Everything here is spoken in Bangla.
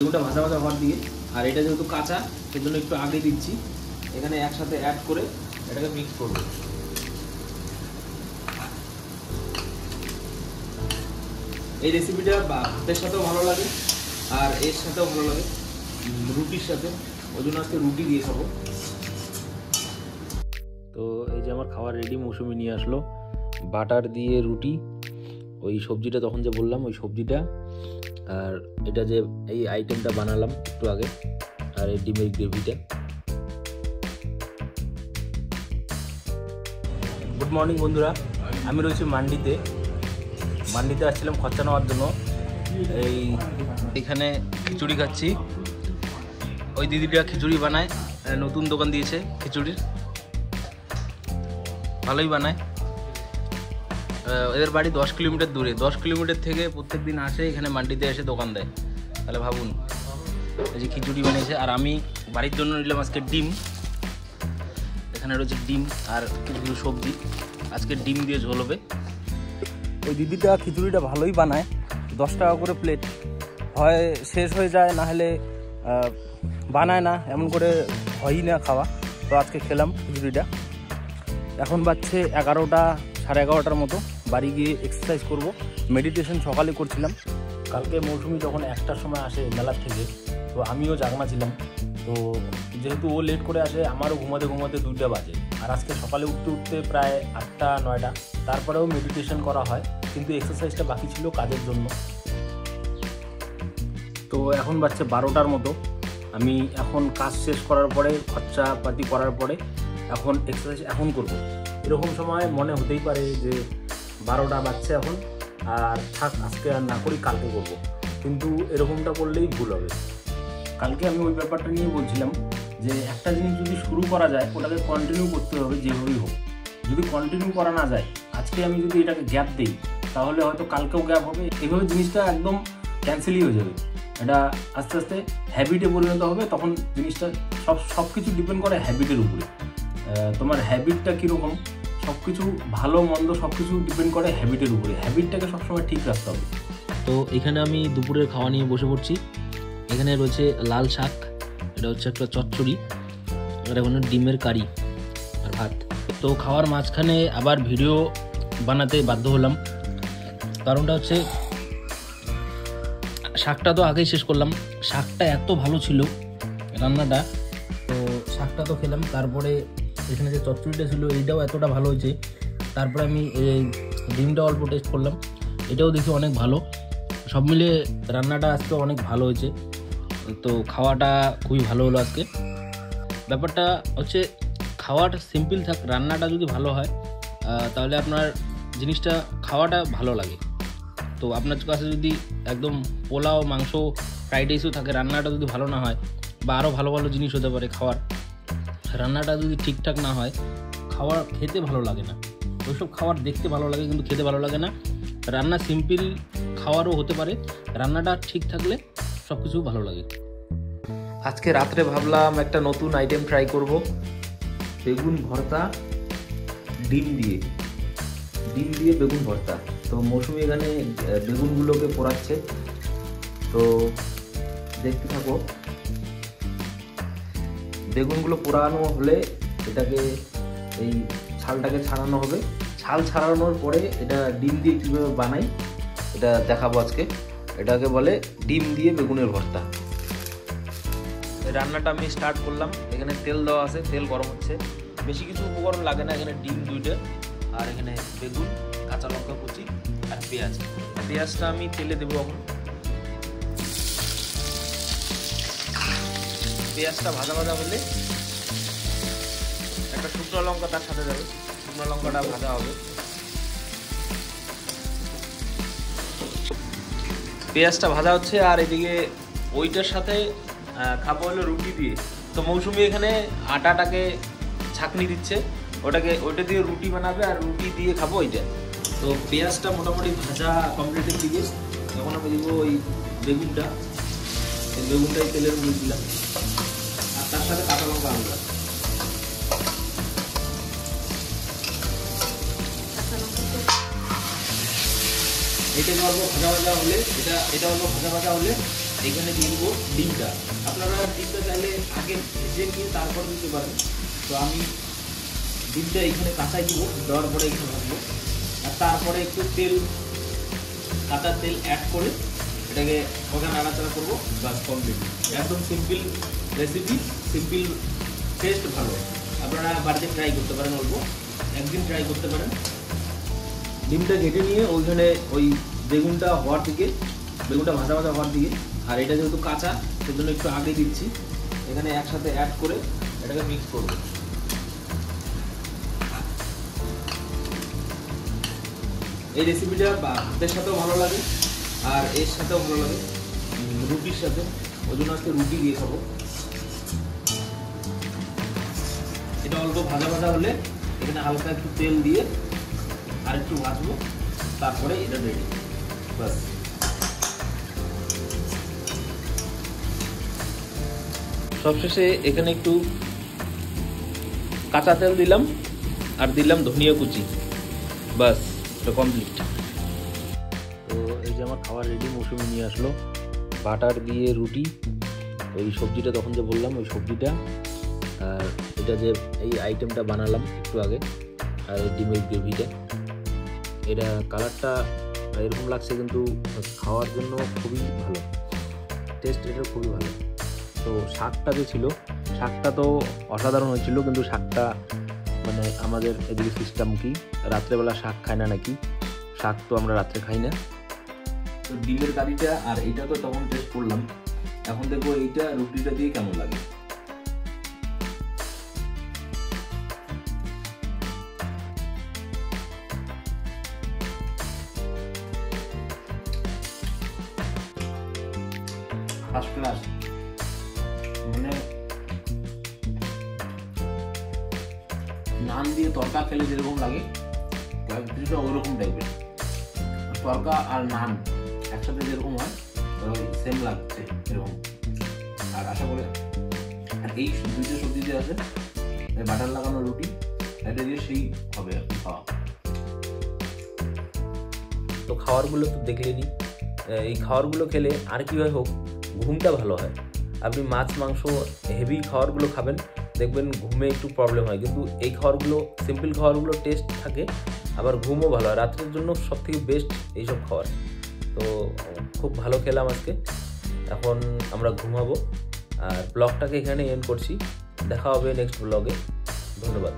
বেগুনটা ভাজা ভাজা হওয়ার দিকে, আর এটা যেহেতু কাঁচা সেজন্য একটু আগে দিচ্ছি। এখানে একসাথে অ্যাড করে এটাকে মিক্স করব। এই রেসিপিটা ভাতের সাথেও ভালো লাগে আর এর সাথেও ভালো লাগে, রুটির সাথে। ওই জন্য আজকে রুটি দিয়ে খাবো। তো এই যে আমার খাবার রেডি, মৌসুমি নিয়ে আসলো বাটার দিয়ে রুটি, ওই সবজিটা তখন যে বললাম ওই সবজিটা, আর এটা যে এই আইটেমটা বানালাম একটু আগে, আর এই ডিমের গ্রেভিটা। গুড মর্নিং বন্ধুরা, আমি রয়েছি মান্ডিতে আসছিলাম খরচা নেওয়ার জন্য। এখানে খিচুড়ি খাচ্ছি। ওই দিদিটা খিচুড়ি বানায়, নতুন দোকান দিয়েছে খিচুড়ির, ভালোই বানায়। এদের বাড়ি 10 কিলোমিটার দূরে, 10 কিলোমিটার থেকে প্রত্যেক দিন আসে এখানে মান্ডিতে এসে দোকান দেয়। তাহলে ভাবুন, এই যে খিচুড়ি বানিয়েছে। আর আমি বাড়ির জন্য নিলাম আজকে ডিম। এখানে রয়েছে ডিম আর কিছু কিছু সবজি। আজকে ডিম দিয়ে ঝোল হবে। ওই দিদিটা খিচুড়িটা ভালোই বানায়, 10 টাকা করে প্লেট, হয় শেষ হয়ে যায়, না হলে বানায় না, এমন করে হয়ই না খাওয়া। তো আজকে খেলাম খিচুড়িটা। এখন বাজছে 11টা, সাড়ে 11টার মতো। বাড়ি গিয়ে এক্সারসাইজ করব। মেডিটেশন সকালে করছিলাম। কালকে মৌসুমি যখন 1টার সময় আসে মেলার থেকে, তো আমিও জাগনা ছিলাম। তো যেহেতু ও লেট করে আসে, আমারও ঘুমাতে ঘুমাতে 2টা বাজে। আর আজকে সকালে উঠতে উঠতে প্রায় 8টা 9টা। তারপরেও মেডিটেশন করা হয়, কিন্তু এক্সারসাইজটা বাকি ছিল কাজের জন্য। তো এখন বাজছে 12টার মতো। আমি এখন কাজ শেষ করার পরে, খরচাপাতি করার পরে এখন এক্সারসাইজ এখন করব। এরকম সময় মনে হতেই পারে যে 12টা বাজছে এখন, আর থাক আজকে আর না করি, কালকে করব। কিন্তু এরকমটা করলেই ভুল হবে। কালকে আমি ওই ব্যাপারটা নিয়ে বলছিলাম যে একটা জিনিস যদি শুরু করা যায়, ওটাকে কন্টিনিউ করতে হবে যেভাবেই হোক। যদি কন্টিনিউ করা না যায়, আজকে আমি যদি এটাকে গ্যাপ দিই, তাহলে হয়তো কালকেও গ্যাপ হবে। এভাবে জিনিসটা একদম ক্যান্সেলই হয়ে যাবে। এটা আস্তে আস্তে হ্যাবিটে পরিণত হবে। তখন জিনিসটা সব কিছু ডিপেন্ড করে হ্যাবিটের উপরে। তোমার হ্যাবিটটা কীরকম, সব কিছু ভালো মন্দ সব কিছু ডিপেন্ড করে হ্যাবিটের উপরে। হ্যাবিটটাকে সবসময় ঠিক রাখতে হবে। তো এখানে আমি দুপুরের খাওয়া নিয়ে বসে পড়ছি। এখানে রয়েছে লাল শাক, এটা হচ্ছে একটা চচ্চড়ি, এটা কোনো ডিমের কারি আর ভাত। তো খাওয়ার মাঝখানে আবার ভিডিও বানাতে বাধ্য হলাম। কারণটা হচ্ছে শাকটা তো আগেই শেষ করলাম। শাকটা এত ভালো ছিল রান্নাটা, তো শাকটা তো খেলাম। তারপরে এখানে যে চচ্চড়িটা ছিল এইটাও এতটা ভালো হয়েছে। তারপরে আমি এই ডিমটা অল্প টেস্ট করলাম, এটাও দেখি অনেক ভালো। সব মিলে রান্নাটা আজকে অনেক ভালো হয়েছে। তো খাওয়াটা খুবই ভালো হলো আজকে। ব্যাপারটা হচ্ছে খাওয়াটা সিম্পল থাক, রান্নাটা যদি ভালো হয় তাহলে আপনার জিনিসটা খাওয়াটা ভালো লাগে। তো আপনার কাছে যদি একদম পোলাও, মাংস, ফ্রাইড রাইসও থাকে, রান্নাটা যদি ভালো না হয়, বা আরও ভালো ভালো জিনিস হতে পারে খাওয়ার, রান্নাটা যদি ঠিকঠাক না হয়, খাওয়ার খেতে ভালো লাগে না। ওইসব খাওয়ার দেখতে ভালো লাগে কিন্তু খেতে ভালো লাগে না। রান্না সিম্পল খাওয়ারও হতে পারে, রান্নাটা ঠিক থাকলে সব কিছু ভালো লাগে। আজকে রাত্রে ভাবলাম একটা নতুন আইটেম ট্রাই করব, বেগুন ভর্তা ডিম দিয়ে বেগুন ভর্তা। তো মৌসুমি এখানে বেগুনগুলোকে পোড়াচ্ছে, তো দেখতে থাকো। বেগুনগুলো পোড়ানো হলে এটাকে, এই ছালটাকে ছাড়ানো হবে। ছাল ছাড়ানোর পরে এটা ডিম দিয়ে কীভাবে বানাই এটা দেখাবো আজকে। এটাকে বলে ডিম দিয়ে বেগুনের ভর্তা। এই রান্নাটা আমি স্টার্ট করলাম। এখানে তেল দেওয়া আছে, তেল গরম হচ্ছে। বেশি কিছু উপকরণ লাগে না, এখানে ডিম 2টা, আর এখানে বেগুন, কাঁচা লঙ্কা কুচি আর পেঁয়াজ। পেঁয়াজটা আমি তেলে দেবো এখন। পেঁয়াজটা ভাজা ভাজা হলে একটা শুকনো লঙ্কা তার সাথে যাবে, শুকনো লঙ্কাটা ভাজা হবে। পেঁয়াজটা ভাজা হচ্ছে, আর এদিকে ওইটার সাথে খাবো হলো রুটি দিয়ে। তো মৌসুমি এখানে আটাটাকে ছাঁকনি দিচ্ছে, ওইটা দিয়ে রুটি বানাবে, আর রুটি দিয়ে খাবো ওইটা। তো পেঁয়াজটা মোটামুটি ভাজা কমপ্লিটের দিকে। এখন আমি দিব ওই বেগুনটা, এই বেগুনটাই তেলের মধ্যে দিলাম, আর তার সাথে কাঁচা লঙ্কা আনলাম। এটা অল্প ভাজা ভাজা হলে, এটা অল্প ভাজা ভাজা হলে এখানে দিয়ে দেবো ডিমটা। আপনারা ডিমটা চাইলে আগে ভেজে নিয়ে তারপর দিতে পারেন। তো আমি ডিমটা এখানে কাঁচাই দিব, দেওয়ার পরে এখানে ভাজবো। আর তারপরে একটু তেল, কাঁচা তেল অ্যাড করে এটাকে ওখানে নাড়াচাড়া করবো, বাস কমপ্লিট। একদম সিম্পল রেসিপি, সিম্পল, টেস্ট ভালো। আপনারা বাড়িতে ট্রাই করতে পারেন, অল্প একদিন ট্রাই করতে পারেন। ডিমটা কেটে নিয়ে ওইখানে ওই বেগুনটা হওয়ার দিকে, বেগুনটা ভাজা ভাজা হওয়ার দিকে, আর এটা যেহেতু কাঁচা সেজন্য একটু আগে দিচ্ছি। এখানে একসাথে অ্যাড করে এটাকে মিক্স করবো। এই রেসিপিটা ভাতের সাথেও ভালো লাগে আর এর সাথেও ভালো লাগে, রুটির সাথে। ওই জন্য আজকে রুটি দিয়ে খাবো। এটা অল্প ভাজা ভাজা হলে এখানে হালকা একটু তেল দিয়ে আর একটু ভাজবো, তারপরে এটা রেডি, বাস। সবশেষে এখানে একটু কাঁচা তেল দিলাম আর দিলাম ধনিয়া কুচি, বাস, এটা কমপ্লিট। তো এই যে আমার খাবার রেডি, মৌসুমি নিয়ে আসলো বাটার দিয়ে রুটি, ওই সবজিটা তখন যে বললাম ওই সবজিটা, আর এটা যে এই আইটেমটা বানালাম একটু আগে, আর এই ডিমের গ্রেভিটা। এটা কালারটা এরকম লাগছে, কিন্তু খাওয়ার জন্য খুবই ভালো, টেস্ট এটা খুবই ভালো। তো শাকটা যে ছিল, শাকটা তো অসাধারণ হয়েছিল, কিন্তু শাকটা মানে আমাদের এদিকে সিস্টেম কি, রাত্রেবেলা শাক খায় না নাকি, শাক তো আমরা রাত্রে খাই না। তো ডিমের কারিটা আর এইটা তো তখন টেস্ট করলাম, এখন দেখবো এইটা রুটিটা দিয়ে কেমন লাগে। ফার্স্ট ক্লাস, মানে নান দিয়ে তরকা খেলে যেরকম লাগে কিছুটা ওইরকম টাইপের, তরকা আর নান একসাথে যেরকম হয় সেম লাগছে এরকম। আর আশা করি আর এই দুইটা সবজি দিয়ে আছে, বাটার লাগানো রুটি, এটা দিয়ে সেই হবে আর কি খাওয়া। তো খাবারগুলো তো দেখলেনি, এই খাবারগুলো খেলে আর কি হয় হোক, ঘুমটা ভালো হয়। আপনি মাছ মাংস হেভি খাবারগুলো খাবেন, দেখবেন ঘুমে একটু প্রবলেম হয়, কিন্তু এই খাবারগুলো, সিম্পল খাবারগুলো টেস্ট থাকে, আবার ঘুমও ভালো হয়। রাত্রের জন্য সবথেকে বেস্ট এইসব খাবার। তো খুব ভালো খেলাম আজকে, এখন আমরা ঘুমাবো। আর ব্লগটাকে এখানে এন্ড করছি, দেখা হবে নেক্সট ব্লগে। ধন্যবাদ।